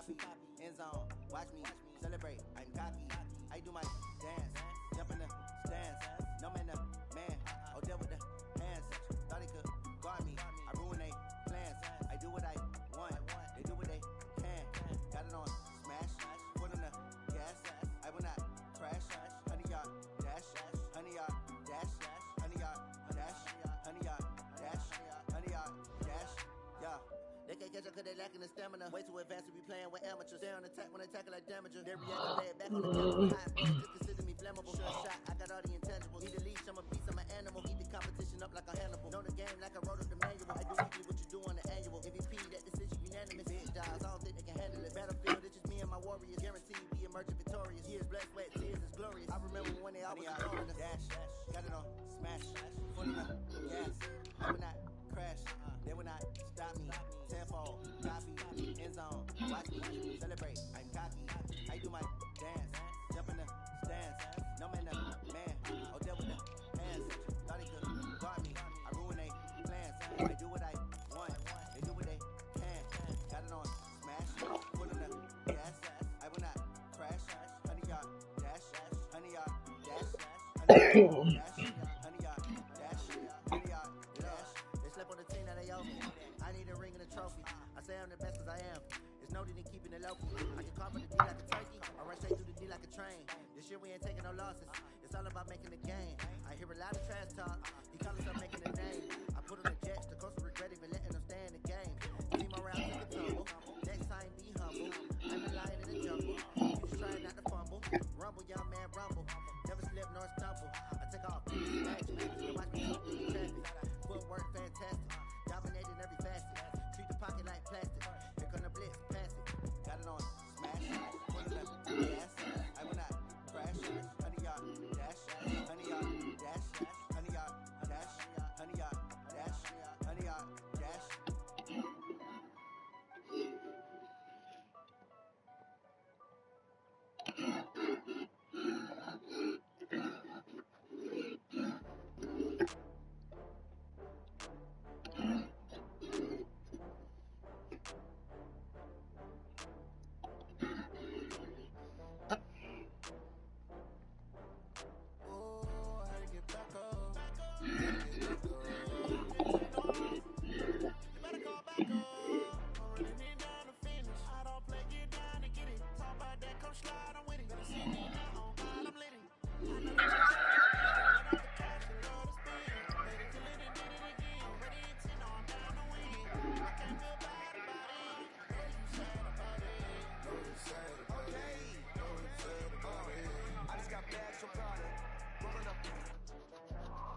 copy, end zone, watch me celebrate, I'm cocky. I do my dance, jump in the stands, no man, man, oh, deal with the hands. Thought he could guard me, I ruin they plans. I do what I want, they do what they can. Got it on smash, foot on the gas. I will not crash, 100-yard dash, 100-yard dash, 100-yard dash, 100-yard dash, 100-yard dash, yeah. They can't catch up cause they lacking the stamina. Way too advanced to be playing with amateurs. Stay on attack when they tackle like damager. They react to play it back on the camera. High points, just consider me flammable. Sure shot, I got all the intangibles. Need a leash, I'm a beast, I'm an animal. Eat the competition up like a Hannibal. Know the game like I wrote up the manual. I do weekly what you do on the annual. MVP, that decision unanimous. Big dials, I don't think they can handle it. Battlefield, it's just me and my warriors. Guaranteed we emerging victorious. Years, blood, sweat, tears, it's glorious. I remember when they always controlling us. Dash, got it on smash, foot on the gas. I will not crash, they will not stop me. Tenfold, copy, end zone, watch me celebrate, I'm cocky. I do my dance, jump in the stands, no man, man, oh, deal with the hands. Thought he could guard me, I ruin they plans. I do what I want, they do what they can. Got it on smash, foot on the gas. I will not crash, 100-yard dash, 100-yard dash, 100-yard dash, 100-yard dash, 100-yard dash. They slept on the team that they owe me. I need a ring and a trophy. I say I'm the best cause I am. It's noted in keeping it local. I can carve the D like a turkey, or run straight through the D like a train. This year we ain't taking no losses. It's all about making the game. I hear a lot of trash talk. He call himself making a name. I put on the jets, the coast will regret even letting them stay in the game. Team around took a tumble. Next time be humble. I'm the lion in the jungle. You just trying not to fumble. Rumble, young man, rumble. Never slip nor stumble. I take off. Magic. You watch me through the traffic. Footwork fantastic. Dominating every facet. Treat the pocket like plastic. Here come the blitz, pass it. Got it on smash. Put it up, gas. I will not crash. 100-yard dash. 100-yard dash. 100-yard dash. 100-yard dash. 100-yard dash.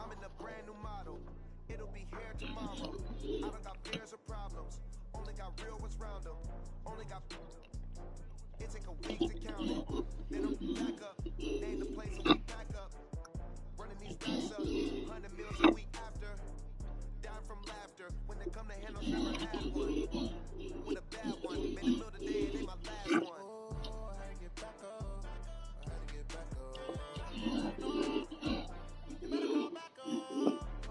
I'm in a brand new model. It'll be here tomorrow. I don't got fears or problems. Only got real ones round them. Only got. It take a week to count it. Then I'm back up. Name the place and we back up. Running these racks up. 100 meals a week after. Down from laughter. When they come to handle, never had one. With a bad one. Made it feel the day and they my last one. Oh, I had to get back up. I had to get back up. You better go back up.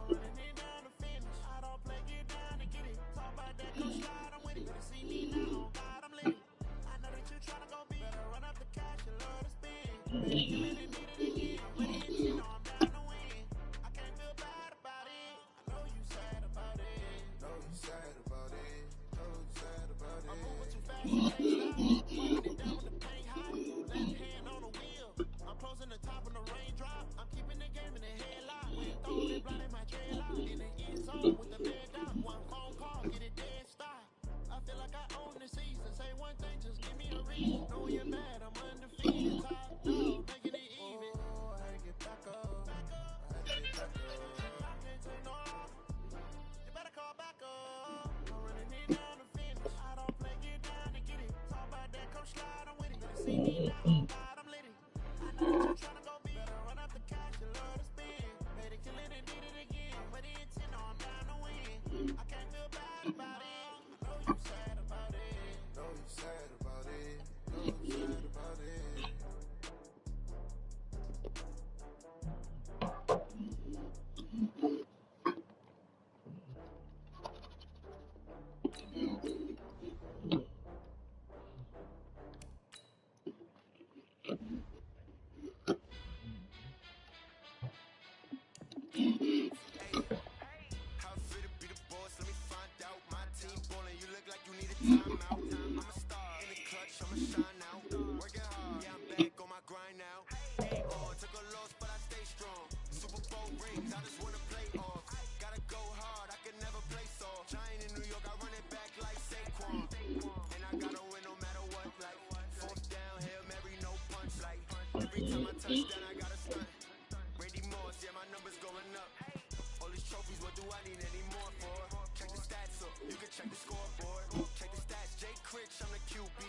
Running it down to finish. I don't play, get down and get it. Talk about that, come slide, I'm with it. Better see me now, oh God, I'm living. I know that you tryna go big. Better run up the cash, you love to spend. Better you live it, need it again. I'm with it, you know I'm down to win. I can't feel bad about it. I know you sad about it. Know you sad about it. Know you sad about it. I'm moving too fast, you can't stop. Wiping it down with the paint hot. Left hand on the wheel. I'm closing the top when the raindrop. I'm keeping the game in the headlock. When it throws it, blind in my dreadlock. In the end zone with the bed down. One phone call, get it dead stop. I feel like I own the season. Say one thing, just give me a reason. Know you're mad, I'm undefeated. Top dog, making it even. Oh, I had to get back up. I had to get back up. I can't take no loss. You better call back up. I'm running it down to finish. I don't play, get down and get it. Talk about that, come slide, I'm with it. Better see me now, oh God, I'm lit it. I know that you tryna go big. Better run up the cash, you love to spend. Better kill it and did it again. But the intent, no, I'm down to win. I can't feel bad about it. I know you sad about it. Know you sad about it. Know you sad about it. timeout. I'm a star in the clutch, I'ma shine out. Working hard, yeah, I'm back on my grind now. Game on, took a loss, but I stay strong. Super Bowl rings, I just wanna play off. Gotta go hard, I can never play soft. Giant in New York, I run it back like Saquon. And I gotta win no matter what, like fourth down, Hail Mary, no punch, like every time I touch down, I gotta stunt. Randy Moss, yeah, my numbers going up. All these trophies, what do I need any more for? Check the stats up, you can check the scoreboard. Check the stats, Jay Critch, I'm the QB.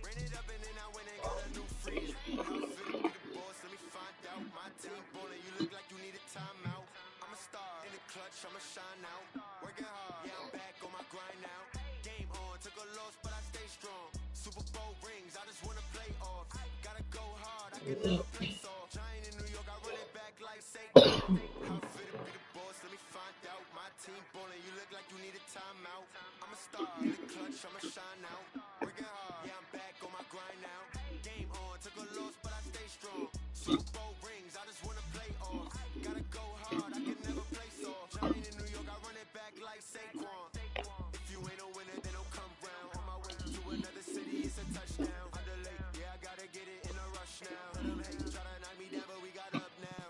Ran it up and then I went and got a new freeze. How it feel to be the boss, let me find out. My team ballin', you look like you need a timeout. I'm a star in the clutch, I'ma shine out. Working hard, yeah, I'm back on my grind now. Game on, took a loss, but I stay strong. Super Bowl rings, I just wanna play off. Gotta go hard, I can never play soft. Giant in New York, I run it back like Saquon. How it feel to be the boss, let me find out. My team ballin', you look like you need a timeout. I'm a star in the clutch, I'ma shine out. Working hard, yeah, I'm back on my grind now. Game on, took a loss, but I stay strong. Super Bowl rings, I just wanna play off. Gotta go hard, I can never play soft. Giant in New York, I run it back like Saquon. If you ain't a winner, then don't come round. On my way to another city, it's a touchdown. Underlay, yeah, I gotta get it in a rush now. Let them hate, try to knock me down, but we got up now.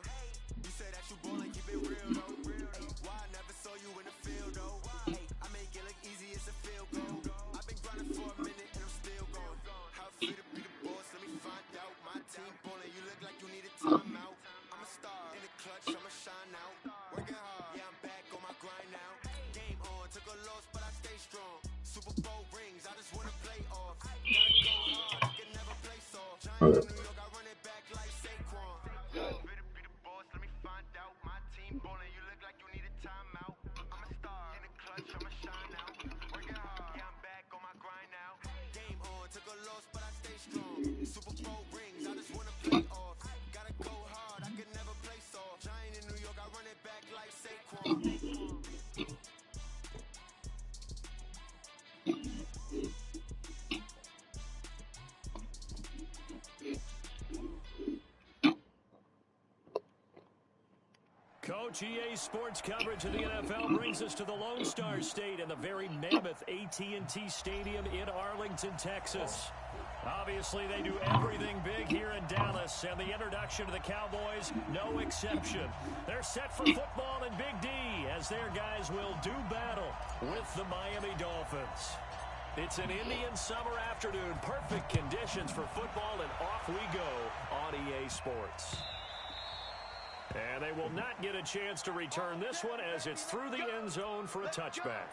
You say that you ballin', keep it real though. Hey, why I never saw you in the field though? Hey, I make it look easy, it's a field goal. I've been grinding for a minute and I'm still going. How it feel to be the boss, let me find out. My team ballin', you look like you need a timeout. I'm a star in the clutch, I'ma shine out. Working hard, yeah, I'm back on my grind now. Game on, took a loss, but I stay strong. Super Bowl rings, I just wanna play off. Gotta go hard, I can never play soft. Giant in New York, I run it back like Saquon. Fit to be the boss, let me find out. My team ballin', you look like you need a timeout. I'm a star in the clutch, I'ma shine out. Working hard, yeah, I'm back on my grind now. Game on, took a loss, but I stay strong. Super Bowl rings, I just wanna play off. Gotta go hard, I can never play soft. Giant in New York, I run it back like Saquon. Coach, EA Sports coverage of the NFL brings us to the Lone Star State and the very mammoth AT&T Stadium in Arlington, Texas. Obviously, they do everything big here in Dallas, and the introduction to the Cowboys, no exception. They're set for football in Big D as their guys will do battle with the Miami Dolphins. It's an Indian summer afternoon, perfect conditions for football, and off we go on EA Sports. And they will not get a chance to return this one as it's through the end zone for a touchback.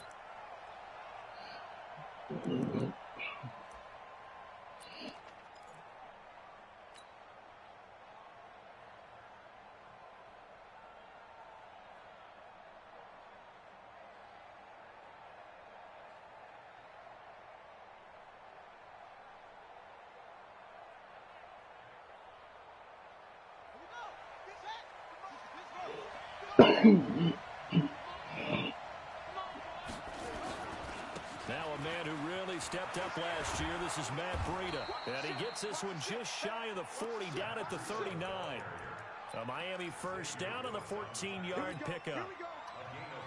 Now a man who really stepped up last year. This is Matt Breida. And he gets this one just shy of the 40, down at the 39. A Miami first down on the 14-yard pickup.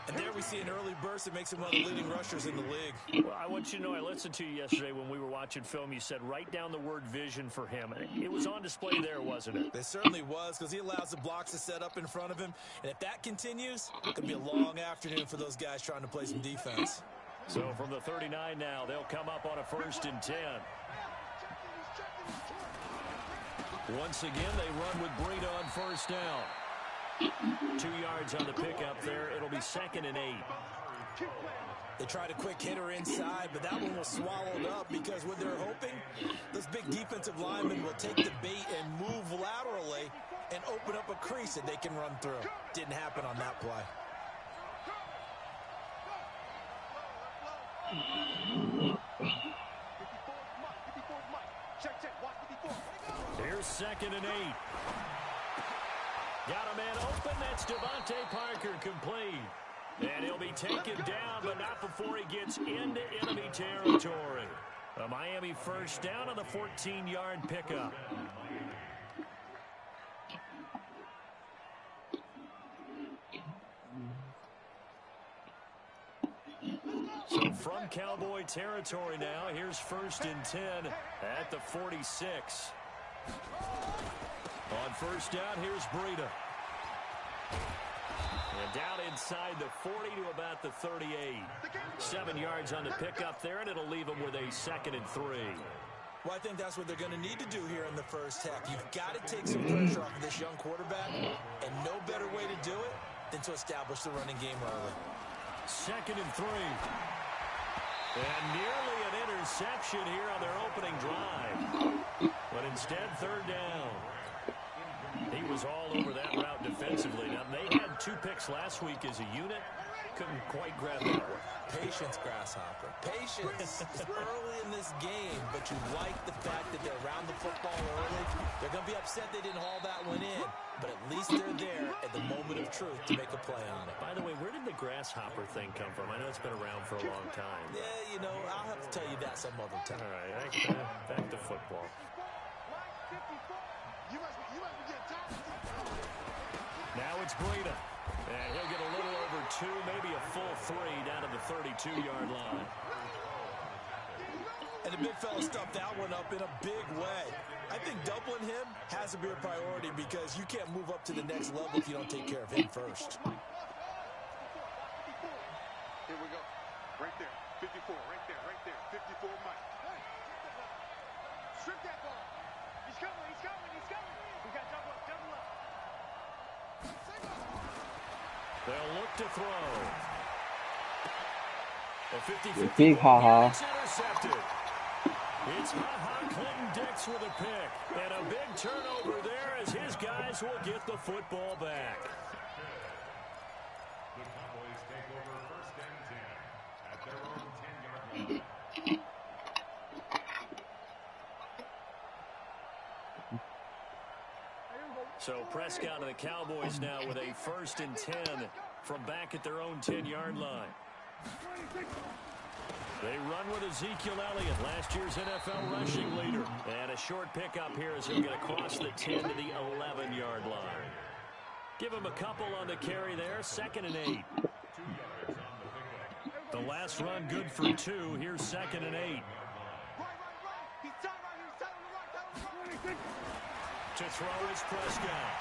And there we see an early burst that makes him one of the leading rushers in the league. Well, I want you to know, I listened to you yesterday when we were watching film. You said write down the word vision for him. And it was on display there, wasn't it? It certainly was, because he allows the blocks to set up in front of him. And if that continues, it could be a long afternoon for those guys trying to play some defense. So from the 39 now, they'll come up on a 1st and 10. Once again, they run with Breida on first down. 2 yards on the pickup there. It'll be 2nd and 8. They tried a quick hitter inside, but that one was swallowed up because what they're hoping, those big defensive linemen will take the bait and move laterally and open up a crease that they can run through. Didn't happen on that play. Here's 2nd and 8. Got a man open. That's Devontae Parker, complete. And he'll be taken down, but not before he gets into enemy territory. A Miami first down on the 14-yard pickup. So from Cowboy territory now. Here's 1st and 10 at the 46. On first down, here's Breida. And down inside the 40 to about the 38. 7 yards on the pickup there, and it'll leave them with a 2nd and 3. Well, I think that's what they're going to need to do here in the first half. You've got to take some pressure off of this young quarterback, and no better way to do it than to establish the running game early. 2nd and 3. And nearly an interception here on their opening drive. But instead, 3rd down. He was all over that route defensively. Now, they had 2 picks last week as a unit. Couldn't quite grab that one. Patience, Grasshopper. Patience early in this game, but you like the fact that they're around the football early. They're going to be upset they didn't haul that one in, but at least they're there at the moment of truth to make a play on it. By the way, where did the Grasshopper thing come from? I know it's been around for a long time. Yeah, you know, I'll have to tell you that some other time. All right, back to football. Now it's Breida. And he'll get a little over 2, maybe a full 3 down to the 32-yard line. And the big fella stuffed that one up in a big way. I think doubling him has to be a priority because you can't move up to the next level if you don't take care of him first. Here we go. Right there. 54. Right there. 54 Mike. Strip that ball. He's coming. We got double up. They'll look to throw. A 50-50 big ha-ha. Intercepted. It's Ha-Ha Clinton-Dix with a pick. And a big turnover there as his guys will get the football back. The Cowboys take over 1st and 10 at their own 10-yard line. So Prescott and the Cowboys now with a 1st and 10 from back at their own 10-yard line. They run with Ezekiel Elliott, last year's NFL rushing leader. And a short pickup here as he'll get across the 10 to the 11-yard line. Give him a couple on the carry there, 2nd and 8. The last run good for 2. Here's 2nd and 8. To throw is Prescott.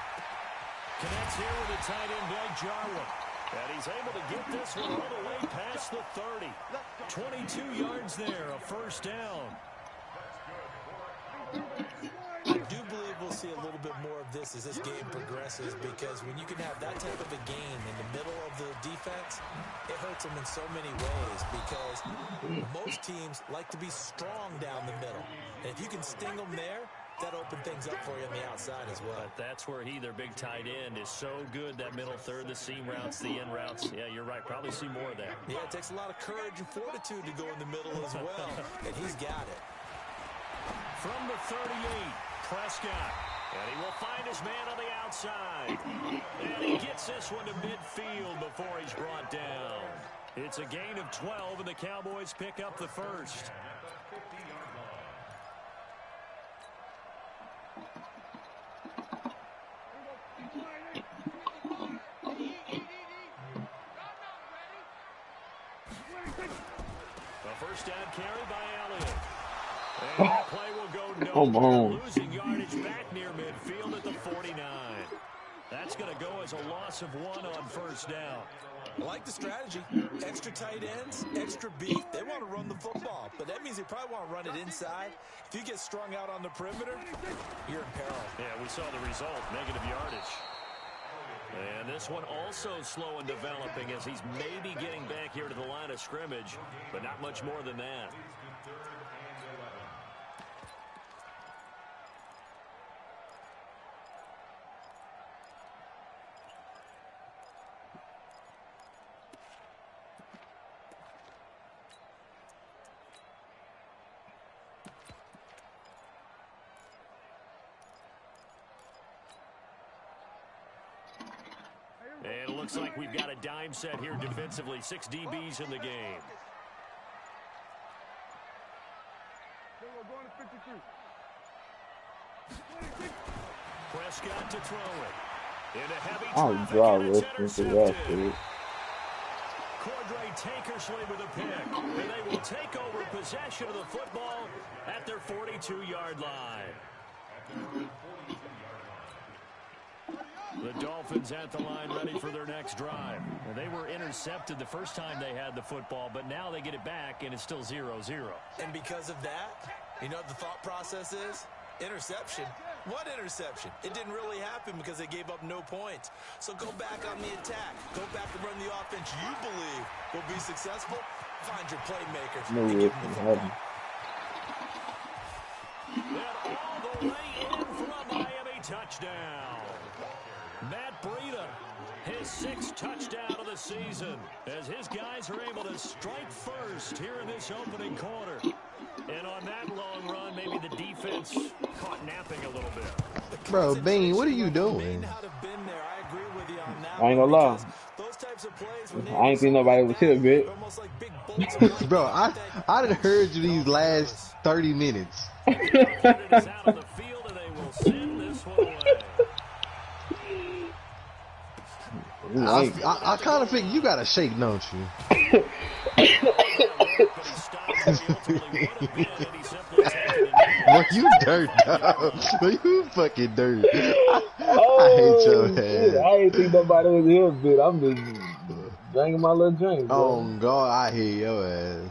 Connects here with the tight end, Blake Jarwin. And he's able to get this one all the way past the 30. 22 yards there, a 1st down. I do believe we'll see a little bit more of this as this game progresses because when you can have that type of a game in the middle of the defense, it hurts them in so many ways because most teams like to be strong down the middle. And if you can sting them there, that opened things up for you on the outside as well. But that's where their big tight end, is so good, that middle third, the seam routes, the in routes. Yeah, you're right. Probably see more of that. Yeah, it takes a lot of courage and fortitude to go in the middle as well, and he's got it. From the 38, Prescott. And he will find his man on the outside. And he gets this one to midfield before he's brought down. It's a gain of 12, and the Cowboys pick up the 1st. First down carry by Elliott. And that play will go nowhere. Losing yardage back near midfield at the 49. That's going to go as a loss of 1 on 1st down. I like the strategy. Extra tight ends, extra beef. They want to run the football, but that means they probably want to run it inside. If you get strung out on the perimeter, you're in peril. Yeah, we saw the result, negative yardage. And this one also slow in developing as he's maybe getting back here to the line of scrimmage, but not much more than that. And it looks like we've got a dime set here defensively. 6 DBs in the game. Prescott to throw it. In a heavy I'll draw this into that, dude. DeAndre Tankersley with a pick. And they will take over possession of the football at their 42-yard line. The Dolphins at the line ready for their next drive. Well, they were intercepted the first time they had the football, but now they get it back, and it's still 0-0. And because of that, you know what the thought process is? Interception. What interception? It didn't really happen because they gave up no points. So go back on the attack. Go back and run the offense you believe will be successful. Find your playmakers. No, and it give them the didn't football. happen. And all the way in for a Miami touchdown. Matt Breida, his 6th touchdown of the season, as his guys are able to strike first here in this opening quarter. And on that long run, maybe the defense caught napping a little bit. Bro, Bean, what are you doing? I ain't gonna lie. I ain't seen nobody with hit a bit. Bro, I done heard you these last 30 minutes. It is out of the field, and they will send this one away. I kind of think you got to shake, don't you? Boy, you dirt, dog. Boy, you fucking dirt. I hate your ass. I ain't think nobody was here a bit. I'm just drinking my little drink, bro. Oh, God, I hate your ass.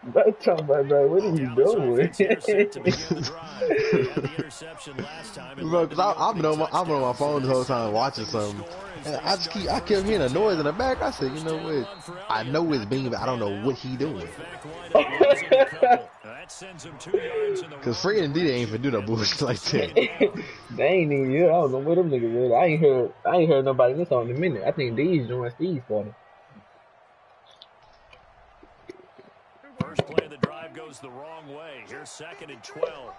Bro, talking about, bro, what are you doing? Bro, because I've been on my phone the whole time watching something. And I kept hearing a noise in the back. I said, you know what? I know it's Bean, but I don't know what he doing. Because Fred and Dita ain't finna do no bullshit like that. They ain't even here. I don't know where them niggas is. I ain't heard nobody in this song in a minute. I think these joints these for them. First play of the drive goes the wrong way. Here's 2nd and 12.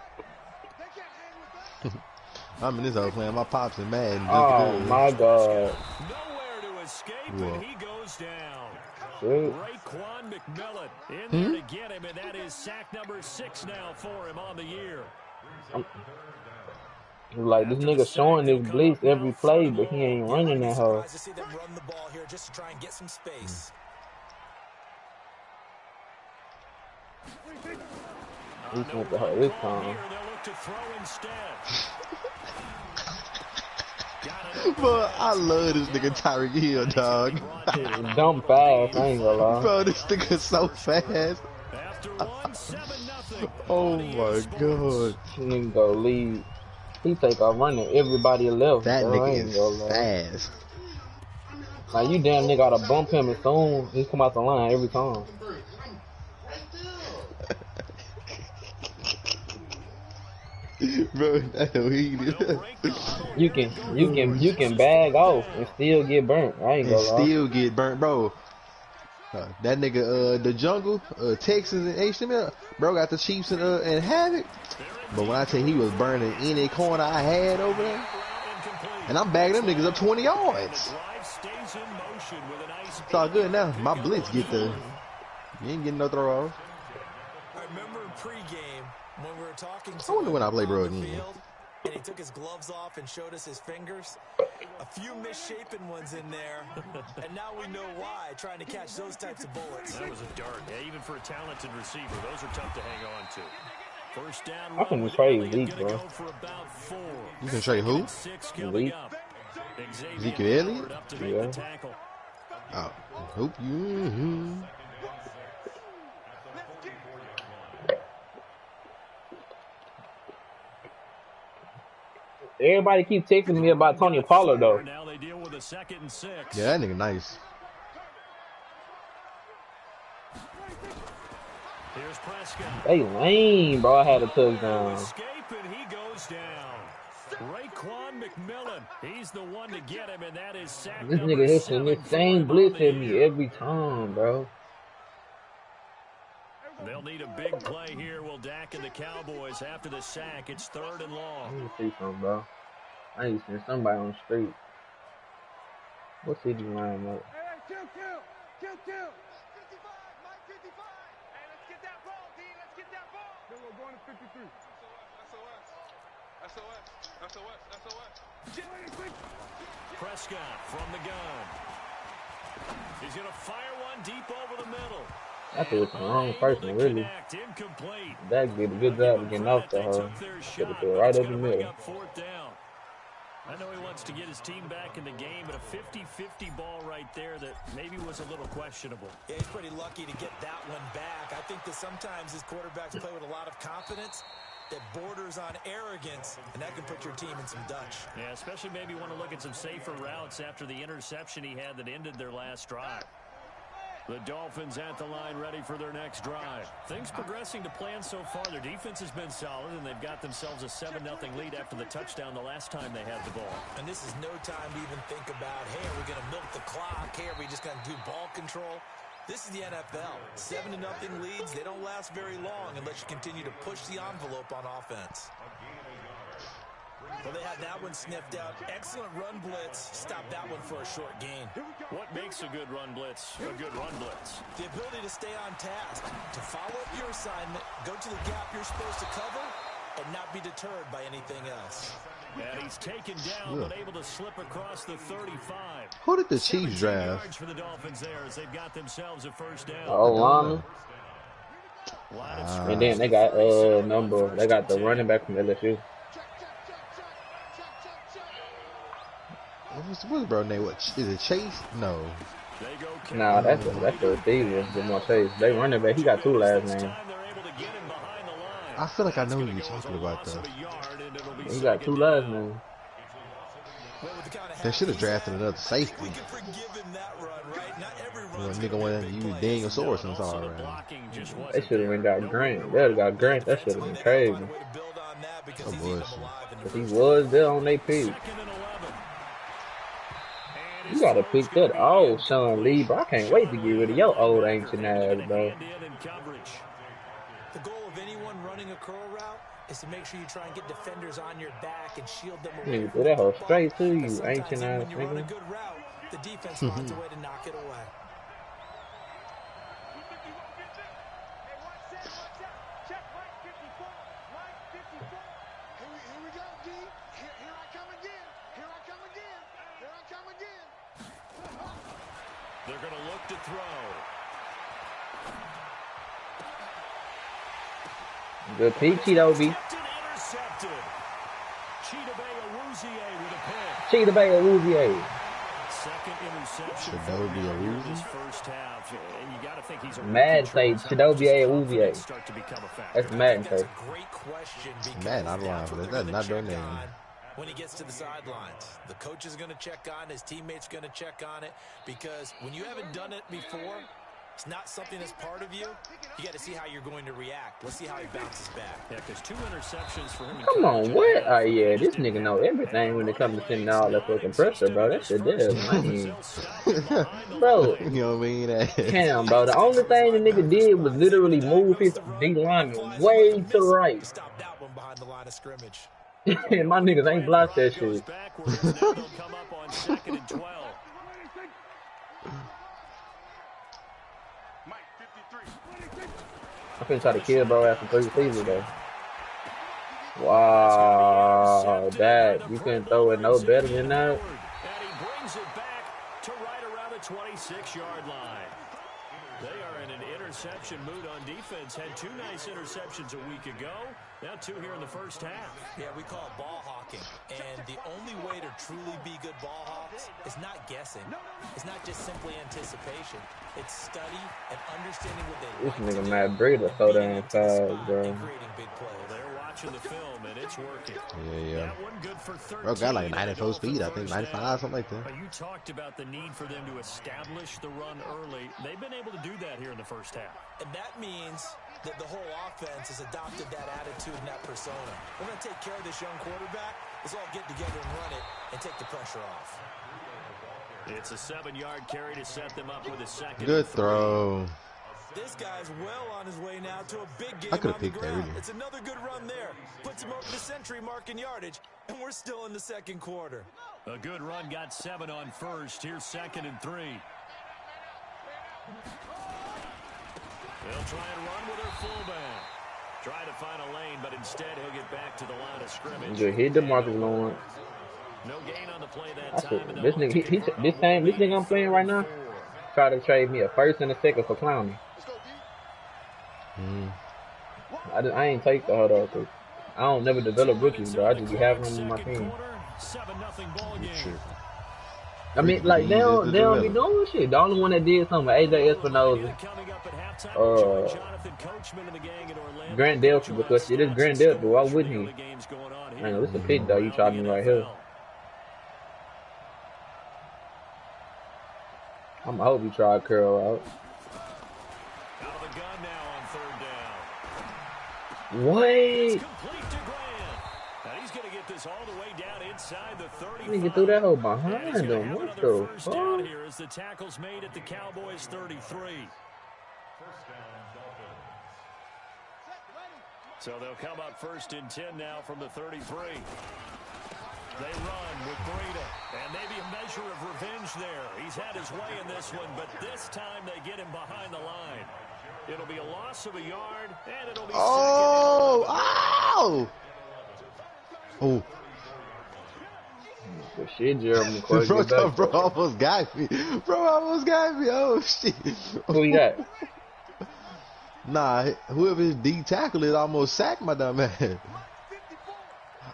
I'm in this whole playing my pops and Madden. Oh my God. Nowhere to escape, and he goes down. Shit. Raekwon McMillan in there to get him, and that is sack number 6 now for him on the year. Like, this nigga showing this blitz every play, but he ain't running that hoe. To see them run the ball here just to try and get some space. He went to her this time. They'll look to throw instead. Bro, I love this nigga Tyreek Hill, dog. Dumb fast, I ain't gonna lie. Bro, this nigga so fast. After 1-7-0. Oh my God. Nigga go lead. He take off running everybody left. That bro. I nigga ain't is gonna lie. fast. Like, you damn nigga gotta bump him and soon he come out the line every time. Bro, that's what he did. You can bag off and still get burnt. I ain't And gonna lie. still get burnt, bro. That nigga, the jungle, Texas and HTML, bro, got the Chiefs and Havoc. But when I tell you he was burning any corner I had over there, and I'm bagging them niggas up 20 yards. It's all good now. My blitz get the, you ain't getting no throw off. I remember in pregame when we were talking to I wonder when I play bro him on the again. field, and he took his gloves off and showed us his fingers. A few misshapen ones in there, and now we know why, trying to catch those types of bullets. That was a dart. Yeah, even for a talented receiver, those are tough to hang on to. First down. I can trade Zeke, bro. Go for about 4. You can trade who? 6 coming Zeke. up. Ezekiel Elliott? Up to make Yeah. the tackle. Oh, hope you. Everybody keep texting me about Tony Pollard though. Now they deal with a 2nd and 6. Yeah, that nigga nice. Here's Prescott. They lame, bro. I had a touchdown. Escape, and he goes down. Raekwon McMillan. He's the one to get him, and that is sack This number nigga hitting 7 this for same him on blitz the at me year. every time, bro. They'll need a big play here. Will Dak and the Cowboys after the sack. It's 3rd and Let long. me see something, bro. I need to send somebody on the street. What city line up? Prescott from the gun. He's going to fire one deep over the middle. I threw it to the wrong person, really. Incomplete. That did a good job of getting off to her. Should have threw it right up the middle. I know he wants to get his team back in the game, but a 50-50 ball right there that maybe was a little questionable. Yeah, he's pretty lucky to get that one back. I think that sometimes his quarterbacks play with a lot of confidence that borders on arrogance, and that can put your team in some Dutch. Yeah, especially maybe want to look at some safer routes after the interception he had that ended their last drive. The Dolphins at the line ready for their next drive. Things progressing to plan so far. Their defense has been solid, and they've got themselves a 7-0 lead after the touchdown the last time they had the ball. And this is no time to even think about, hey, are we going to milk the clock? Hey, are we just going to do ball control? This is the NFL. 7-0 leads, they don't last very long unless you continue to push the envelope on offense. Well, they had that one sniffed out. Excellent run blitz. Stop that one for a short gain. What makes a good run blitz a good run blitz? The ability to stay on task, to follow up your assignment, go to the gap you're supposed to cover, and not be deterred by anything else. And he's taken down, but able to slip across the 35. Who did the Chiefs draft? Yards for the Dolphins there as they've got themselves a first down. Lama. And then they got they got the running back from LSU. What's bro name? What is it? Chase? No. Nah, that's the receiver. Jamar Chase. They running back. He got 2 last names. I feel like I know who you're talking about though. He got 2 last names. They should have drafted another safety. Nigga went and used Daniel Sorensen all around. They should have went got Grant. They got Grant. That should have been crazy. Oh, bullshit. But he was there on their pick. You gotta pick that old Sean Lee, bro. I can't wait to get rid of your old ancient ass, bro. The goal of anyone running a curl route is to make sure you try and get defenders on your back and shield them away. Nigga, that whole straight to you, ancient ass when you run a nigga. good route, the defense finds a way to knock it away. They're going to look to throw. Good peak, Chidobe. Intercepted. Chidobe Awuzie with a pick. Chidobe Awuzie. Second interception Chidobe Awuzie? this first half. And you got to think he's a Mad say Chidobe Awuzie. start to become a factor. That's Madden That's say. a great question. Madden, I don't know. That's not their name. When he gets to the sidelines, the coach is going to check on, his teammates going to check on it, because when you haven't done it before, it's not something that's part of you. You got to see how you're going to react. Let's see how he bounces back. Yeah, because 2 interceptions for him. Come on, what? Oh yeah, this nigga know everything when it comes to sending all that fucking pressure, bro. That shit there, man. Bro, You know what I mean? damn, bro. The only thing the nigga did was literally move his D lineman way to the right. Stop that one behind the line of scrimmage. And my niggas ain't blocked that shit. Backwards. Now they'll come up on 2nd and 12. I'm finna try to kill bro after 3 receivers though. Wow, that you couldn't throw it no better than that. And he brings it back to right around the 26-yard line. They are in an interception mood on defense. Had 2 nice interceptions a week ago. Now 2 here in the first half. Yeah, we call it ball hawking. And the only way to truly be good ball hawks is not guessing. It's not just simply anticipation. It's study and understanding what they This like nigga to do, Matt Breida so damn fast, bro. and creating big plays. They're watching the film, and it's working. Yeah. That one good for 13. Bro got like 94 speed, I think, First 95, down. something like that. You talked about the need for them to establish the run early. They've been able to do that here in the first half. And that means that the whole offense has adopted that attitude and that persona. We're going to take care of this young quarterback. Let's all get together and run it and take the pressure off. It's a 7-yard carry to set them up with a second. Good and 3. throw. This guy's well on his way now to a big game I could've on the picked that, ground. really. It's another good run there. Puts him over the century mark in yardage, and we're still in the second quarter. A good run got 7 on first. Here's 2nd and 3. They'll try and run with their fullback. Try to find a lane, but instead he'll get back to the line of scrimmage. Good hit the Marcus Lawrence. No gain on the play that I time. said, this nigga, this nigga I'm playing right now. try to trade me a first and a second for Clowney. I ain't take the hold up. I don't never develop rookies, bro. I just be having them in my team. 7-0 ball game. I mean, like they don't be doing shit. The only one that did something, AJ Espinoza, Grant Delphi, because shit is Grant Delphi. Why wouldn't he? Man, this is a pick though. You trying me right here. I hope you try curl out. Out of the gun now on third down. Wait. Complete to Grant. And he's going to get this all the way down inside the 35. Nigga threw that hole behind him. What the fuck? Down here as the tackle's made at the Cowboys 33. First down, Dolphins. So they'll come up 1st and 10 now from the 33. They run with Breida, and maybe a measure of revenge there. He's had his way in this one, but this time they get him behind the line. It'll be a loss of a yard, and it'll be oh! The shit, Jeremy McCoy. Bro almost got me. Oh, shit. Who you got? Nah, whoever his D tackle is almost sacked my dumb ass.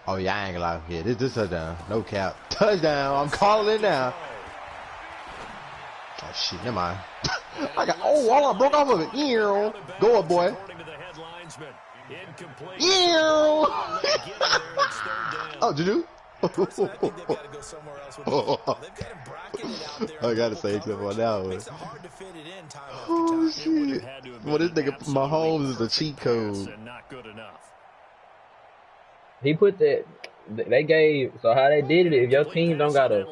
Oh, yeah, I ain't gonna lie. Yeah, this touchdown. No cap. Touchdown. I'm calling it now. Oh, shit. Never mind. Hold on. Broke off of it. Go up, boy. Oh, did you? I gotta say something on that one. Oh, shit. Well, this nigga Mahomes is a cheat code. He put that. They gave, so how they did it, if your team don't got a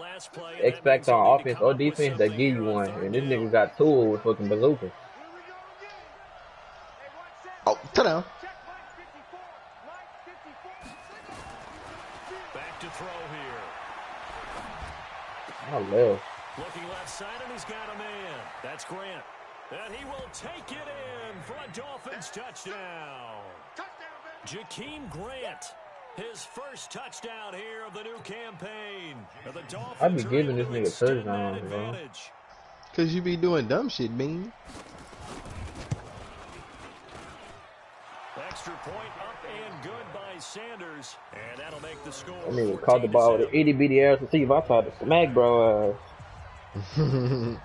expect on offense or defense, they give you one. And this nigga got two with fucking bazooka. Oh, touchdown. Back to throw here. I love. Looking left side, and he's got a man. That's Grant. And he will take it in for a Dolphins touchdown. Jakeem Grant. His first touchdown here of the new campaign. The Dolphins I be giving this nigga touchdowns, bro. Cause you be doing dumb shit, man. Extra point up and good by Sanders, and that'll make the score. I nigga caught the ball with an itty bitty ass receiver. I tried to smack, bro. The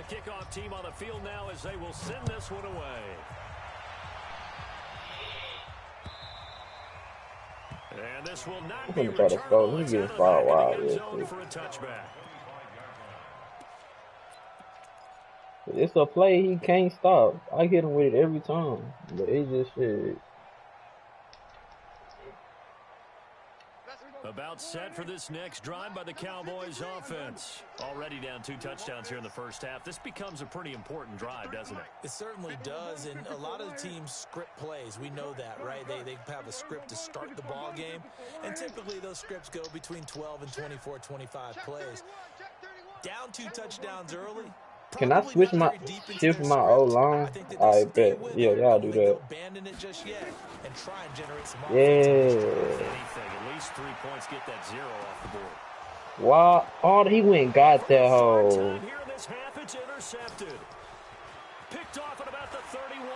kickoff team on the field now as they will send this one away. And this will not be returned. Let me get his ball wild for a touchback. It's a play he can't stop. I hit him with it every time, but it just shit. About set for this next drive by the Cowboys offense. Already down 2 touchdowns here in the first half. This becomes a pretty important drive, doesn't it? It certainly does, and a lot of the teams script plays. We know that, right? They have a script to start the ball game, and typically those scripts go between 12 and 24, 25 plays. Down 2 touchdowns early. Can I switch my shift my old line? I bet. Yeah, y'all do that. Yeah. At least 3 points, get that 0 off the board. Wow. Oh, he went and got that hole. Here in this half, it's intercepted. Picked off at about the 31.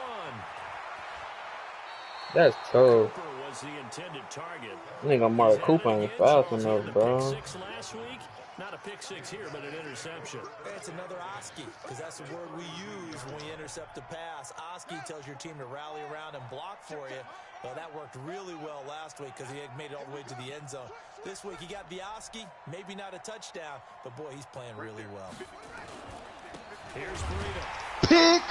That's tough. Cooper was the intended target. Nigga, Mark Cooper ain't fast enough, bro. Pick 6 last week. Not a pick 6 here, but an interception. It's another Oski, because that's the word we use when you intercept a pass. Oski tells your team to rally around and block for you. Well, that worked really well last week because he had made it all the way to the end zone. This week, he got the Oski, maybe not a touchdown, but boy, he's playing really well. Here's Breida. Pick!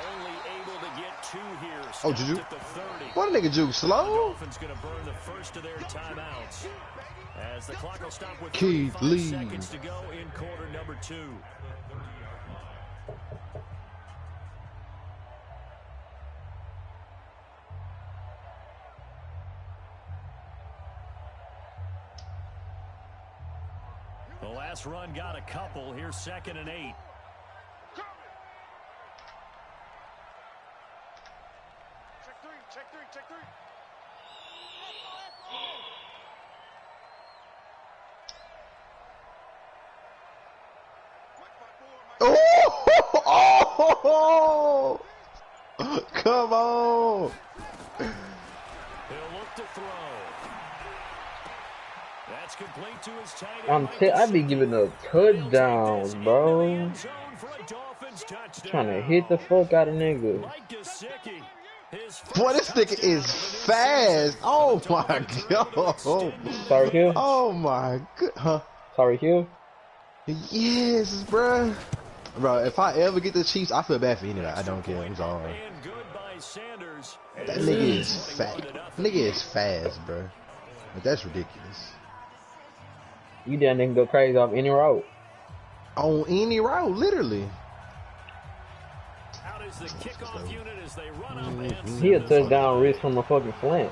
Only able to get 2 here. Oh, did you? At the 30. What a nigga juke slow? Dolphins going to burn the first of their timeouts. As the clock will stop with Keith 35 Lee. seconds to go in quarter number 2. The last run got a couple. Here's 2nd and 8. Check three. Oh! Come on! He'll look to throw. That's complete to his tight end. I be giving up touchdowns, bro. Trying to hit the fuck out of niggas. Boy, this nigga is fast. Oh my god. Sorry, Hugh. Oh my god. Huh? Sorry, Hugh. Yes, bro. Bro, if I ever get the Chiefs, I feel bad for anybody. I don't care. I'm sorry. That nigga is fat. Nigga is fast, bro. But that's ridiculous. You done nigga go crazy off any route. On any route, literally. Out is the kickoff unit as they run up and He a touchdown risk from a fucking slant.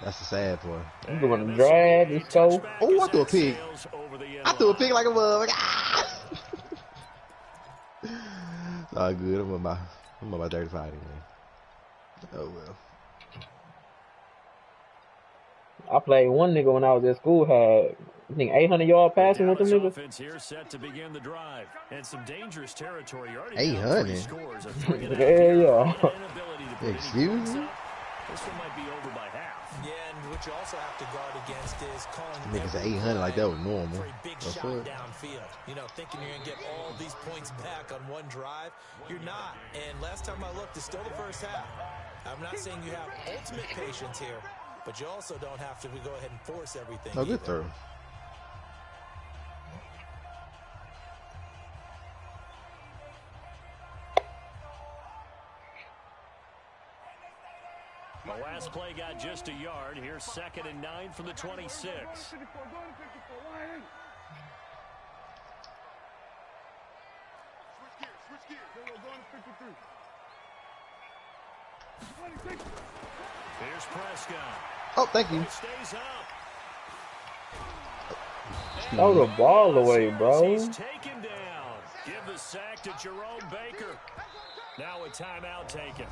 That's the sad part. You going to drag this go? Oh, I threw a pig. I threw a pig like a mug. It's all good. I'm about 35 anyway. Oh well. I played one nigga when I was at school, had I think 800-yard passing with them niggas. Offense here set to begin the drive. And some dangerous territory. 800? Yeah. Excuse me? This one might be over by half. Yeah, and what you also have to guard against is calling Niggas at 800 like that was normal. for a big shot downfield. You know, thinking you're going to get all these points back on one drive. You're not. And last time I looked, it's still the first half. I'm not saying you have ultimate patience here, but you also don't have to go ahead and force everything. Oh, good throw. The last play got just a yard. Here's 2nd and 9 from the 26. Here's Prescott. Oh, thank you. Stays up. Throw the ball away, bro. He's taken down. Give the sack to Jerome Baker. Now a timeout taken.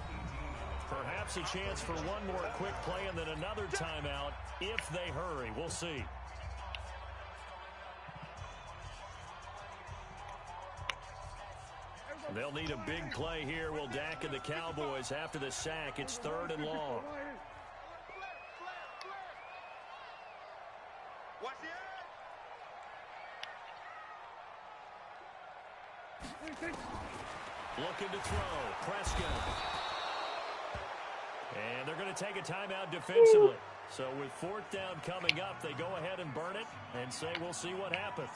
Perhaps a chance for one more quick play and then another timeout if they hurry. We'll see. They'll need a big play here. Will Dak and the Cowboys after the sack. It's 3rd and long. Looking to throw. Prescott. And they're going to take a timeout defensively. So with 4th down coming up, they go ahead and burn it and say we'll see what happens.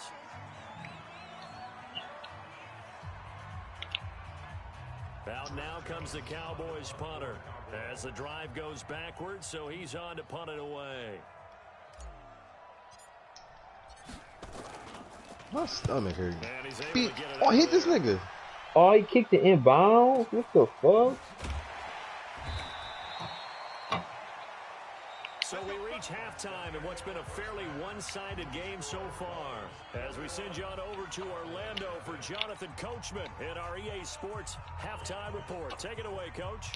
Out now comes the Cowboys punter as the drive goes backwards, so he's on to punt it away. My stomach hurt. And he's able to get it Oh, out hit this there. nigga. Oh, he kicked it inbounds? What the fuck? So we reach halftime in what's been a fairly one-sided game so far. As we send you on over to Orlando for Jonathan Coachman in our EA Sports Halftime Report. Take it away, Coach.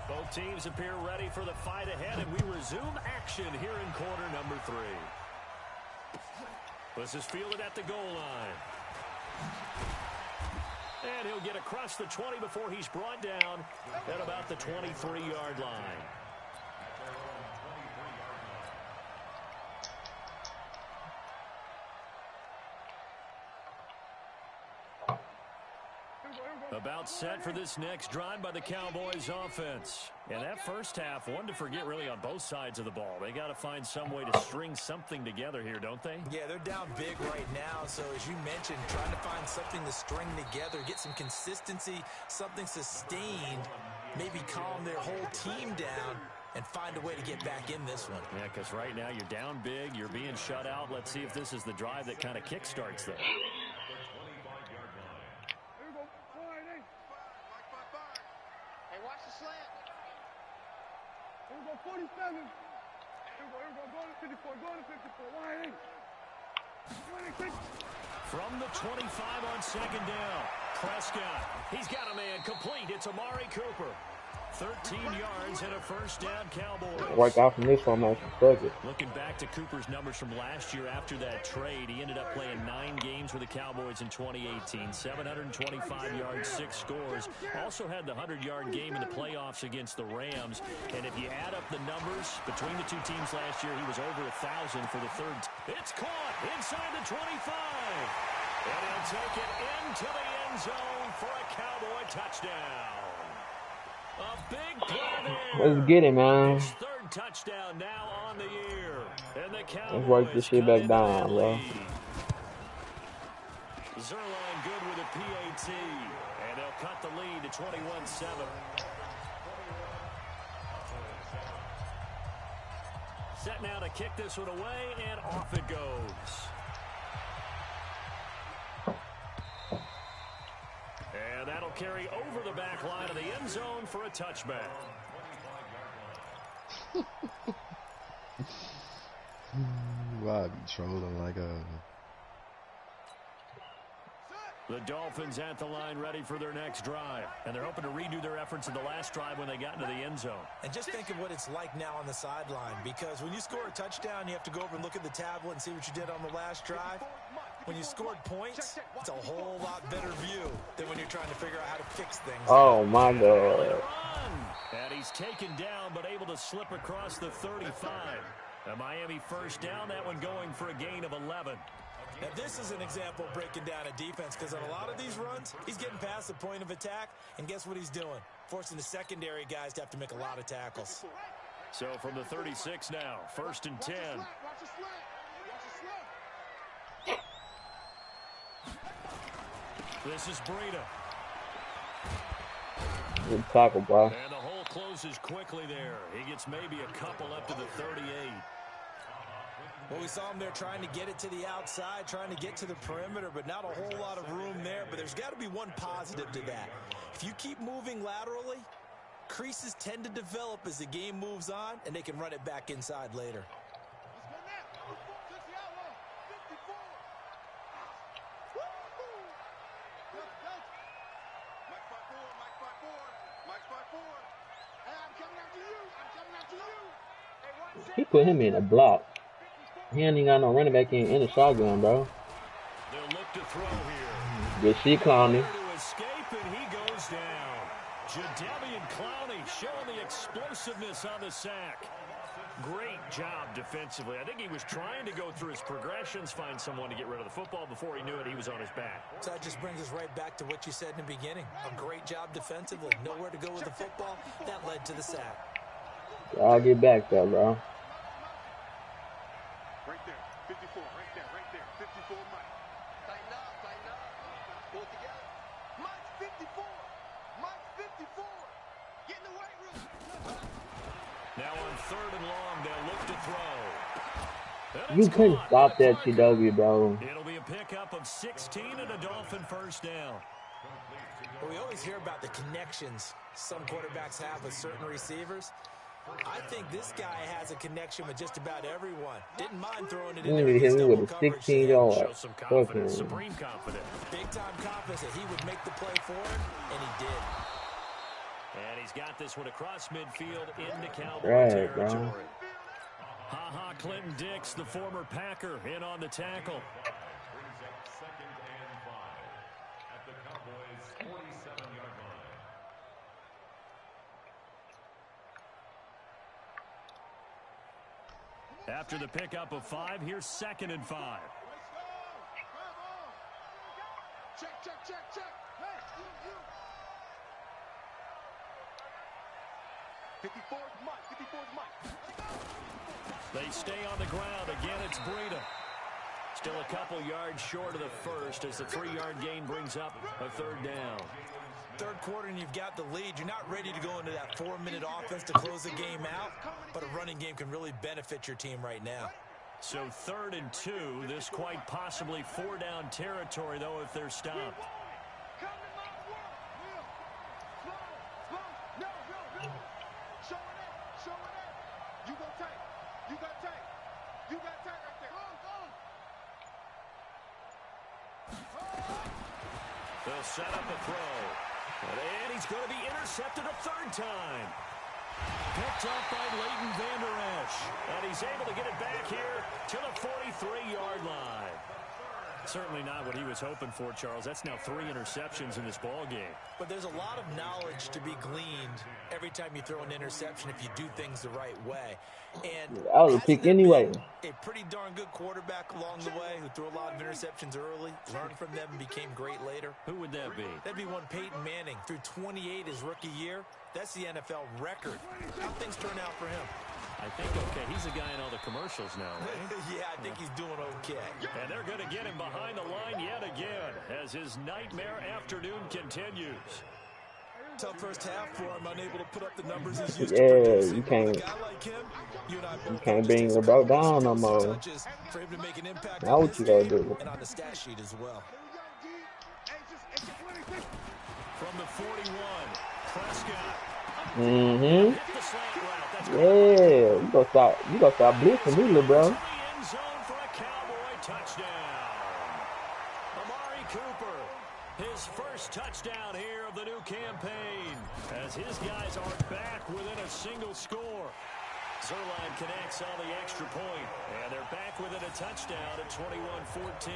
Both teams appear ready for the fight ahead, and we resume action here in quarter number 3. This is fielded at the goal line. And he'll get across the 20 before he's brought down at about the 23-yard line. About set for this next drive by the Cowboys offense. And that first half, one to forget really on both sides of the ball. They got to find some way to string something together here, don't they? Yeah, they're down big right now. So as you mentioned, trying to find something to string together, get some consistency, something sustained, maybe calm their whole team down and find a way to get back in this one. Yeah, because right now you're down big, you're being shut out. Let's see if this is the drive that kind of kickstarts them. Hey, watch the slant. Here we go, 47. Here we go, go to 54, go to 54. Wide eight. From the 25 on second down, Prescott. He's got a man complete. It's Amari Cooper. 13 yards and a first down, Cowboys. Work out from this formation. Fuck it. Looking back to Cooper's numbers from last year after that trade, he ended up playing 9 games with the Cowboys in 2018. 725 yards, 6 scores. Also had the 100-yard game in the playoffs against the Rams. And if you add up the numbers between the two teams last year, he was over 1,000 for the third. It's caught inside the 25. And he'll take it into the end zone for a Cowboy touchdown. A big play there. Let's get it, man. His third touchdown now on the year. And the Cowboys Let's work this shit back down, bro. Zerline good with a PAT. And they'll cut the lead to 21-7. Set now to kick this one away, and off it goes. And that'll carry over the back line of the end zone for a touchback. Why be trolling like The Dolphins at the line ready for their next drive. And they're hoping to redo their efforts in the last drive when they got into the end zone. And just think of what it's like now on the sideline, because when you score a touchdown, you have to go over and look at the tablet and see what you did on the last drive. When you scored points, it's a whole lot better view than when you're trying to figure out how to fix things. Oh, my God. And he's taken down, but able to slip across the 35. A Miami first down, that one going for a gain of 11. Now, this is an example of breaking down a defense, because on a lot of these runs, he's getting past the point of attack, and guess what he's doing? Forcing the secondary guys to have to make a lot of tackles. So from the 36 now, 1st and 10. This is Breida. Good tackle, bro. And the hole closes quickly there. He gets maybe a couple up to the 38. Well, we saw him there trying to get it to the outside, trying to get to the perimeter, but not a whole lot of room there. But there's got to be one positive to that. If you keep moving laterally, creases tend to develop as the game moves on, and they can run it back inside later. He put him in a block. He ain't even got no running back in the shotgun, bro. They'll look to throw here. Good shit, Clowney. To escape, and he goes down. Jadeveon Clowney showing the explosiveness on the sack. Great job defensively. I think he was trying to go through his progressions, find someone to get rid of the football. Before he knew it, he was on his back. So that just brings us right back to what you said in the beginning. A great job defensively. Nowhere to go with the football. That led to the sack. I'll get back there, bro. Right there, 54, right there, 54, Mike. Tighten up, pull it together. Mike, 54, Mike, 54. Get in the weight room. Now on 3rd and long, they'll look to throw. You couldn't stop that CW, bro. It'll be a pickup of 16 and a Dolphin first down. Well, we always hear about the connections some quarterbacks have with certain receivers. I think this guy has a connection with just about everyone. Didn't mind throwing it in there. He hit me with a 16 yards. Shows some confidence, supreme confidence. Big time confidence that he would make the play for him, and he did. And he's got this one across midfield into Cowboy Right, territory. bro. Ha-ha, Clinton Dix, the former Packer, in on the tackle. Brings up 2nd and 5 at the Cowboys' 47-yard line. After the pickup of 5, here's 2nd and 5. Check. Hey, you. 54's Mike. They stay on the ground. Again, it's Breida. Still a couple yards short of the first as the 3-yard gain brings up a 3rd down. Third quarter and you've got the lead. You're not ready to go into that 4-minute offense to close the game out, but a running game can really benefit your team right now. So 3rd and 2, this quite possibly 4-down territory, though, if they're stopped. They'll set up a throw. And he's going to be intercepted a third time. Picked up by Leighton Vander Esch. And he's able to get it back here to the 43-yard line. Certainly not what he was hoping for, Charles. That's now 3 interceptions in this ball game. But there's a lot of knowledge to be gleaned every time you throw an interception if you do things the right way. And I was a pick anyway. A pretty darn good quarterback along the way who threw a lot of interceptions early, learned from them, and became great later. Who would that be? That'd be one Peyton Manning. Threw 28 his rookie year. That's the NFL record. How things turn out for him? I think, okay, he's a guy in all the commercials now, right? Yeah, I think he's doing okay. And they're going to get him behind the line yet again as his nightmare afternoon continues. Tough first half for him, unable to put up the numbers he's used Yeah, to producing. you can't. A guy like him, you Can't bring the bro down no more. For him to make an impact Now on what his you gonna game do? and on the stat sheet as well. From the 41, Prescott. Mm-hmm. Hit the slant route. That's Yeah, you gonna stop blitzing me, little bro. to the end zone for a Cowboy touchdown. Amari Cooper, his first touchdown here of the new campaign, as his guys are back within a single score. Zuerlein connects on the extra point, and they're back within a touchdown at 21-14.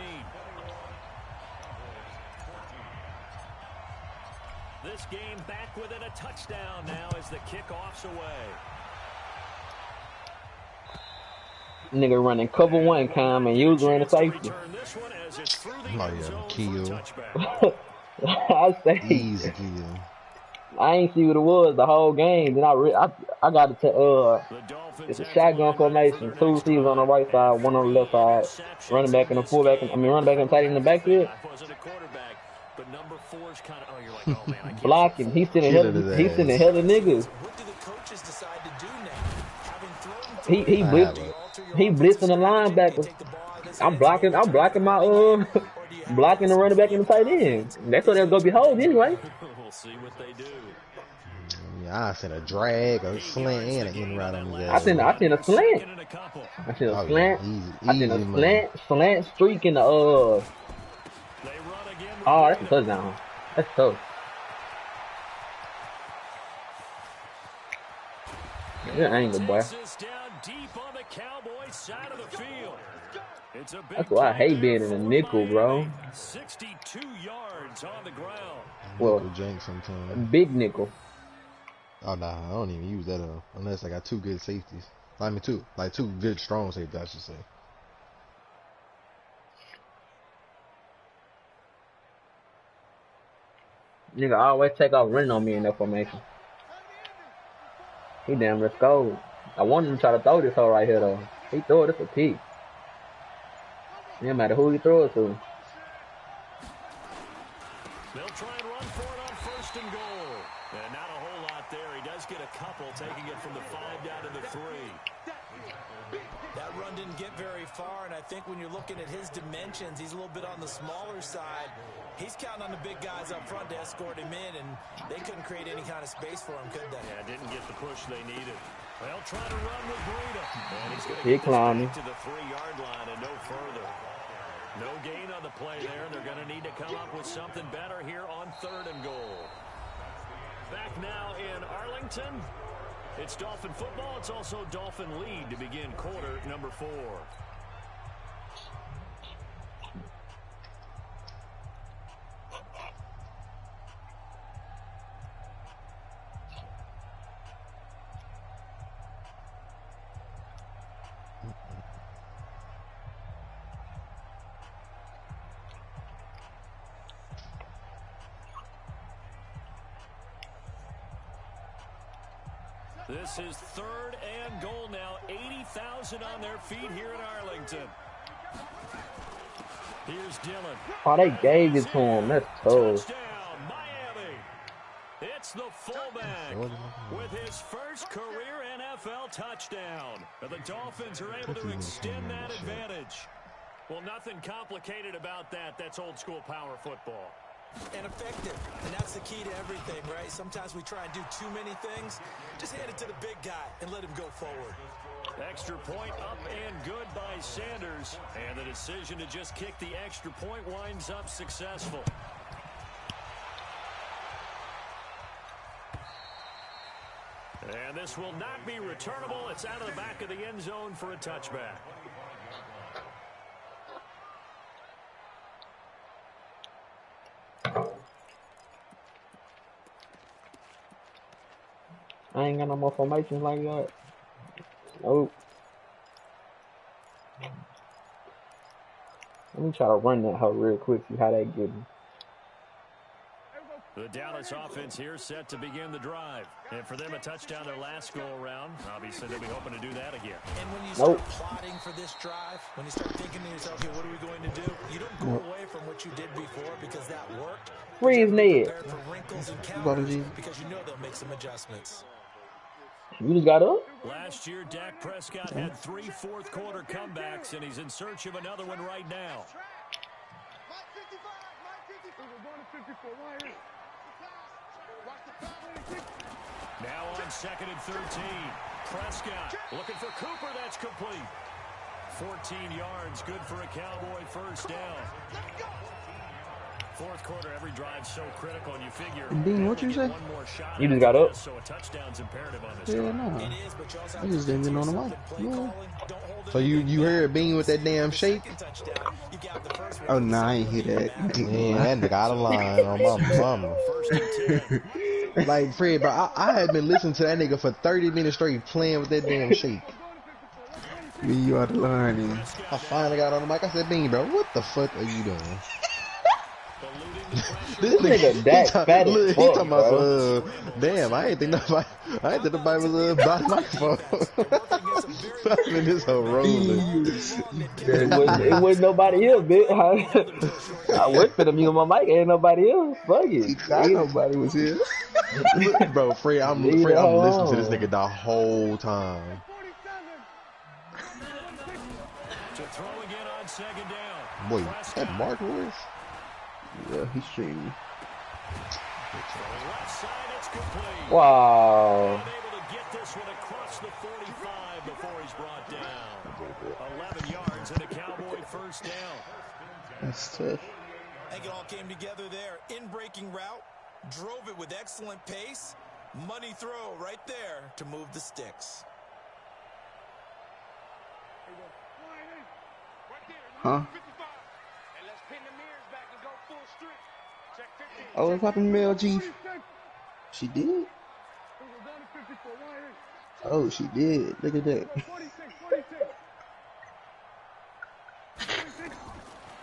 This game back within a touchdown now as the kickoff's away. Nigga running cover one, Cam, and user in the safety. Return this one as it's through the Oh, end yeah, zone for a kill. touchback. I say, Easy kill. I ain't see what it was the whole game. Then I got it to The Dolphins it's a have shotgun to line up for formation. their 2 next receivers on the right side, 1 on the left side. Running back and a fullback. Running back and tight end in the backfield. I wasn't a quarterback, but number 4's kind of. Oh, you're like, oh man, I can't. Blocking. He's sending hell. Killing his He's ass. sending hell of niggas. What do the coaches decide to do now? Having thrown He blitzing the linebackers. I'm blocking my blocking the running back and the tight end. That's what they'll go behold anyway. We'll see what they do. Yeah, I sent a drag, a slant, and an in route on his I ass. seen a slant. Second and a couple. I seen a Oh, slant. yeah, easy, I seen easy a money. slant streak in the They run again. Oh, that's a touchdown. That's tough. Good angle, boy. Takes this down deep on the Cowboys side of the field. It's a big That's why I hate play being in for a nickel, bro. Miami. 62 yards on the ground. Well, Nickel jank sometimes. big nickel. Oh nah, I don't even use that unless I got 2 good safeties. I mean 2 good strong safeties, I should say. Nigga always take off running on me in that formation. He damn near scored. I wanted him to try to throw this hole right here though. He threw it, it's a pick. No matter who he throw it to. They'll try and run for it on 1st and goal. And not a whole lot there. He does get a couple, taking it from the 5 down to the 3. That run didn't get very far, and I think when you're looking at his dimensions, he's a little bit on the smaller side. He's counting on the big guys up front to escort him in, and they couldn't create any kind of space for him, could they? Yeah, didn't get the push they needed. They'll try to run with Breida. And he's going to He get this climbing. back to the 3-yard line and no further. No gain on the play there, and they're going to need to come up with something better here on 3rd and goal. Back now in Arlington. It's Dolphin football. It's also Dolphin lead to begin quarter number 4. This is 3rd and goal now. 80,000 on their feet here in Arlington. Here's Dillon. Oh, they gave it to him. That's tough. Touchdown, Miami. It's the fullback with his first career NFL touchdown. And the Dolphins are able to extend that advantage. Well, nothing complicated about that. That's old school power football. and effective. And that's the key to everything, right? Sometimes we try and do too many things. Just hand it to the big guy and let him go forward. Extra point up and good by Sanders. And the decision to just kick the extra point winds up successful. And this will not be returnable. It's out of the back of the end zone for a touchback. I ain't got no more formations like that. Nope. Let me try to run that hoe real quick, see how that get me. The Dallas offense here set to begin the drive. And for them, a touchdown their last go-around. Obviously, they'll be hoping to do that again. And when you start plotting for this drive, when you start thinking to yourself, okay, what are we going to do? You don't go away from what you did before because that worked. Freeze Ned. For wrinkles and counters because you know they'll make some adjustments. You just got up? Last year, Dak Prescott had 3 fourth-quarter comebacks, and he's in search of another one right now. Now on 2nd and 13. Prescott looking for Cooper. That's complete. 14 yards, good for a Cowboy first down. Fourth quarter, every drive's so critical, and you figure Dean, what you say? one more shot. You just got up? So a touchdown's imperative on this. Yeah, no. I just didn't get on the mic. Yeah. So you heard Bean with that damn shake? Oh, nah, I ain't hear that. Man, that nigga out of line on my mama. Like, Fred, bro, I had been listening to that nigga for 30 minutes straight playing with that damn shake. Me, you out of line, then. I finally got on the mic. I said, Bean, bro, what the fuck are you doing? This nigga Dak fat as fuck, talking bro. about, damn, I ain't think nobody was by the microphone. I mean, this whole rolling. It wasn't nobody else, bitch. I went for the mute on my mic, ain't nobody else. Fuck it. Ain't nobody was here. Bro, Fred, I'm listening to this nigga the whole time. To throw again on 2nd down. Boy, that Mark Lewis? Yeah, he's streaming. Left side, it's complete. Wow. Able to get this one across the 45 before he's brought down. 11 yards and a Cowboy first down. That's tough. I think it all came together there. In-breaking route, drove it with excellent pace. Money throw right there to move the sticks. Huh? Oh, what's happened to Mel G? She did? Oh, she did. Look at that.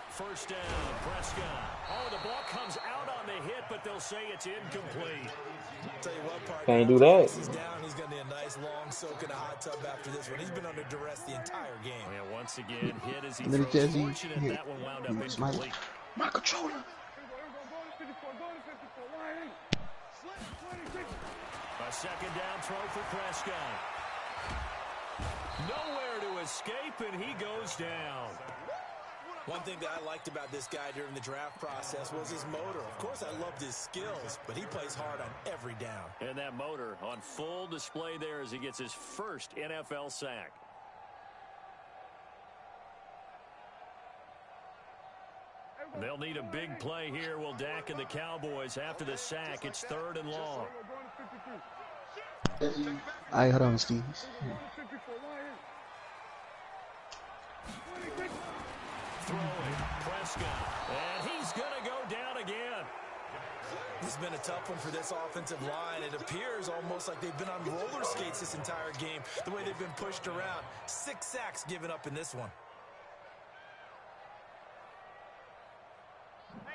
First down, Prescott. Oh, the ball comes out on the hit, but they'll say it's incomplete. Tell you what, partner, Can't do that. He's down. He's going to need a nice long soak in a hot tub after this one. He's been under duress the entire game. Oh, yeah, once again, hit as he Little throws. Jesse, Fortunate hit. that one wound up incomplete. My controller. A 2nd down throw for Prescott. Nowhere to escape, and he goes down. One thing that I liked about this guy during the draft process was his motor. Of course, I loved his skills, but he plays hard on every down. And that motor on full display there as he gets his first NFL sack. They'll need a big play here. Will Dak and the Cowboys after the sack? It's 3rd and long. Alright, hold on, Steve. Throwing, Prescott, and he's going to go down again. It's been a tough one for this offensive line. It appears almost like they've been on roller skates this entire game, the way they've been pushed around. 6 sacks given up in this one.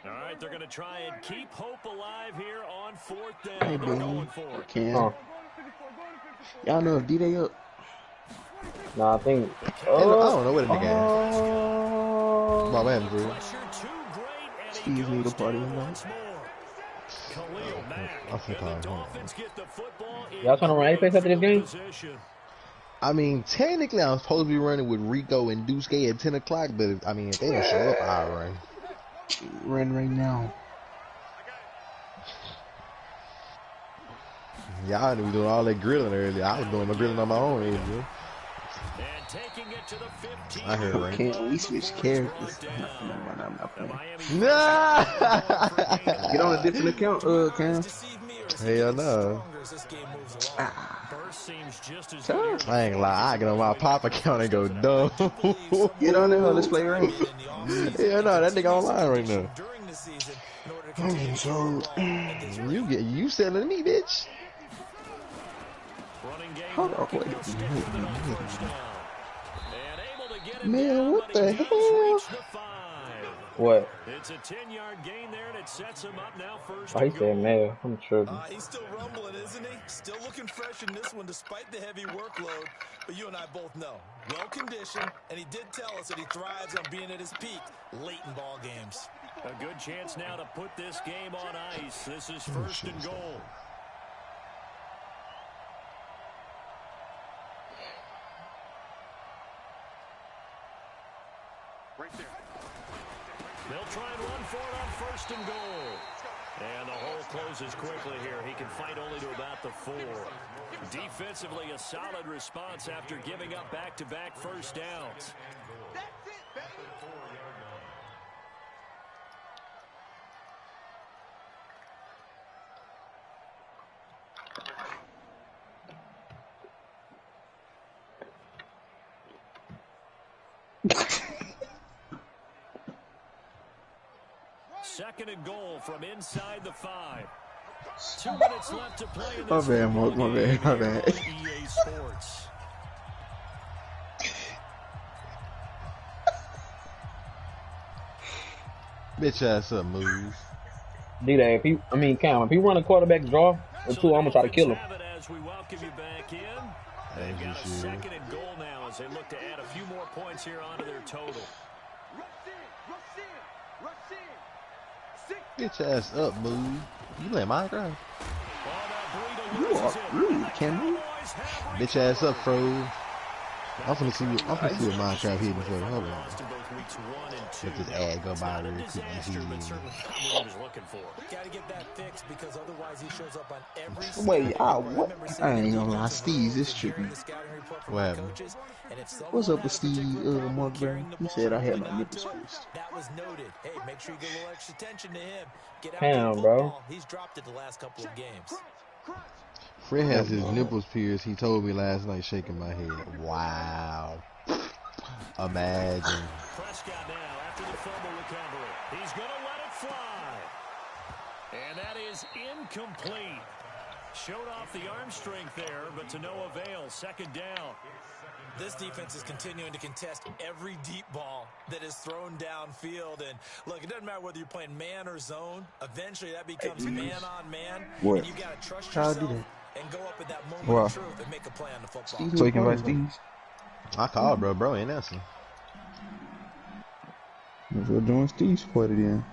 All right, they're going to try and keep hope alive here on 4th down. Hey, They're baby. going for it. Can. Y'all know if D-Day up? Nah, I think. I don't know what a nigga is. Oh. My man, bro. Pressure too great, and he Steve need a goes party down tonight. once more. Khalil Mack, I'm so and tired. the Dolphins get the football in Y'all trying to run any place after this game? position. I mean, technically, I'm supposed to be running with Rico and Duske at 10 o'clock, but I mean, if they don't show up, I'll run. Run right now. Y'all was doing all that grilling earlier. I was doing my grilling on my own earlier. And taking it to the 15. I heard right. Can't we switch characters? I'm Nah! Get on a different account, Cam. Hell no. I ain't gonna lie. I get on my pop account and go dumb. Get on there. Let's play ranked. Yeah, no, that nigga online right now. So You selling me, bitch? hold on, wait. Man, what the hell? What? It's a 10-yard gain there, and it sets him up now first. Oh, he said mail. I'm tripping. He's still rumbling, isn't he? Still looking fresh in this one despite the heavy workload. But you and I both know, well-conditioned, and he did tell us that he thrives on being at his peak late in ball games. A good chance now to put this game on ice. This is first and goal. Right there. They'll try and run for it on first and goal. And the hole closes quickly here. He can fight only to about the 4. Defensively, a solid response after giving up back-to-back first downs. That's it, baby. Second and goal from inside the 5. 2 minutes left to play in this My bad, Mark. My bad. My bad. EA Sports. Bitch ass up, move. Do that. If he run a quarterback draw or two, I'm gonna try to kill him. As we welcome you back in. They've got a second and goal now as they look to add a few more points here onto their total. Bitch ass up, move. You play Minecraft? You are rude, Cameron. Bitch ass up, fro. I'm finna see what Minecraft hitting for. Hold on. Let this ad go by real quick. Gotta get that fixed because otherwise he shows up on every Wait, what? I ain't gonna lie, Steve, this trippy. What happened? What's up with Steve, Mark Brown? He said I had my nipples pierced. That was noted. Hey, make sure you give a little extra attention to him. Get out Damn, the bro. football. He's dropped it the last couple of games. Fred has his nipples pierced. He told me last night, shaking my head. Wow. Imagine. Prescott now after the fumble recovery. He's going to let it fly. And that is incomplete. Showed off the arm strength there, but to no avail. Second down. This defense is continuing to contest every deep ball that is thrown downfield. And look, it doesn't matter whether you're playing man or zone. Eventually, that becomes man on man. What? And you got to trust How I do yourself that? and go up at that moment Wow. of truth and make a play on the football. So you can invite Steve? I called, bro. Ain't answering. Let's go join Steve's party then.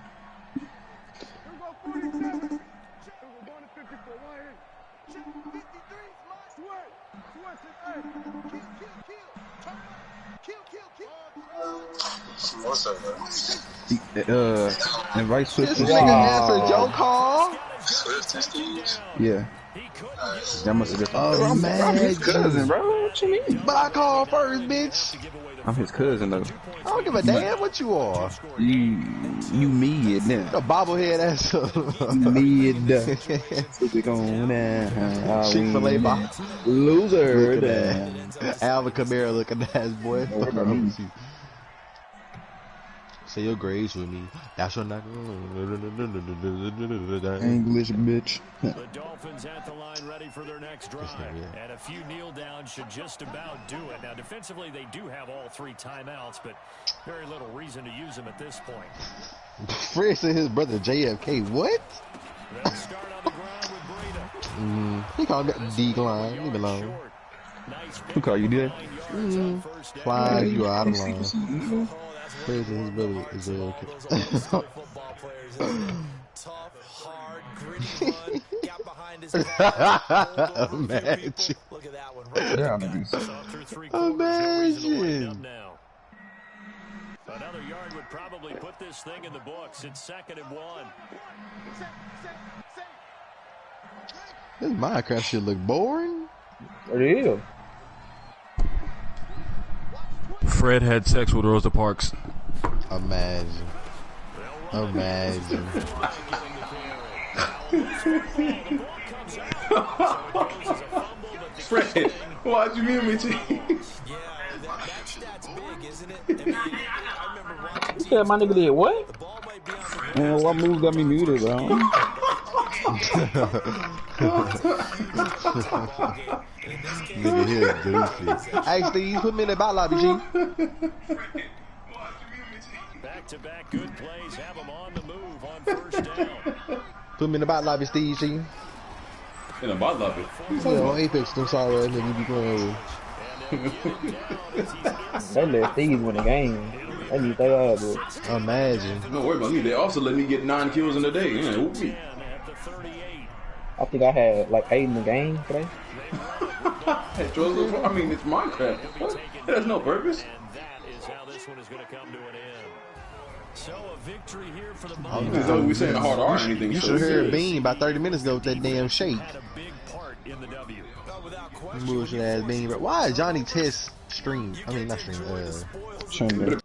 Invite Swift This and nigga Steve. answered your call. Yeah. That must have been. I'm mad. I'm his cousin, bro. What you mean? But I called first, bitch. I'm his cousin, though. I don't give a damn what you are. You mid now. A bobblehead ass up. Mid. So we going now. Chick-fil-A box. Loser. Look at that. Alvin Kamara looking ass, boy. What about me? Say your grades with me. That's your knock. English bitch. The Dolphins at the line ready for their next drive. And a few kneel downs should just about do it. Now, defensively, they do have all 3 timeouts, but very little reason to use them at this point. Fred said his brother JFK. What? They'll start on the ground with Breida. He called that decline. Leave me alone. Who called you there? Fly, you are out of line. Fred said his brother is JFK. Tough, hard, gritty run. Got behind his back. Imagine. Look at that one. Right Yeah, in the maybe. Imagine. Another yard would probably put this thing in the books. It's 2nd and 1. This Minecraft shit look boring. It is. Fred had sex with Rosa Parks. Imagine. Fred, why'd you mute me, G? That's big, isn't it? I mean, I remember watching You said my nigga did what? the ball might be on the ground. Man, what move got me muted, bro? Nigga here goofy. Hey Steve, put me in the bot lobby, G. Back-to-back good plays have him on the move on first down. Put me in the bot lobby, Steve, G. In a bot lobby. Yeah, on Apex, I'm sorry, nigga, you be playing with. They let Steve win the game. They need their ass, bro. Imagine. Don't worry about me. They also let me get 9 kills in a day. Yeah, whoop me. I think I had like 8 in the game today. Hey, Joseph, I mean, it's Minecraft. What? It has no purpose. And that is how this one is going to come to an end. So a victory here for the As though we saying a hard R or anything. You so should have heard serious. Bean about 30 minutes ago with that damn shake. had a big part in the W. Bullshit ass Bean. Why is Johnny Test stream? I mean, not stream. Shouldn't be.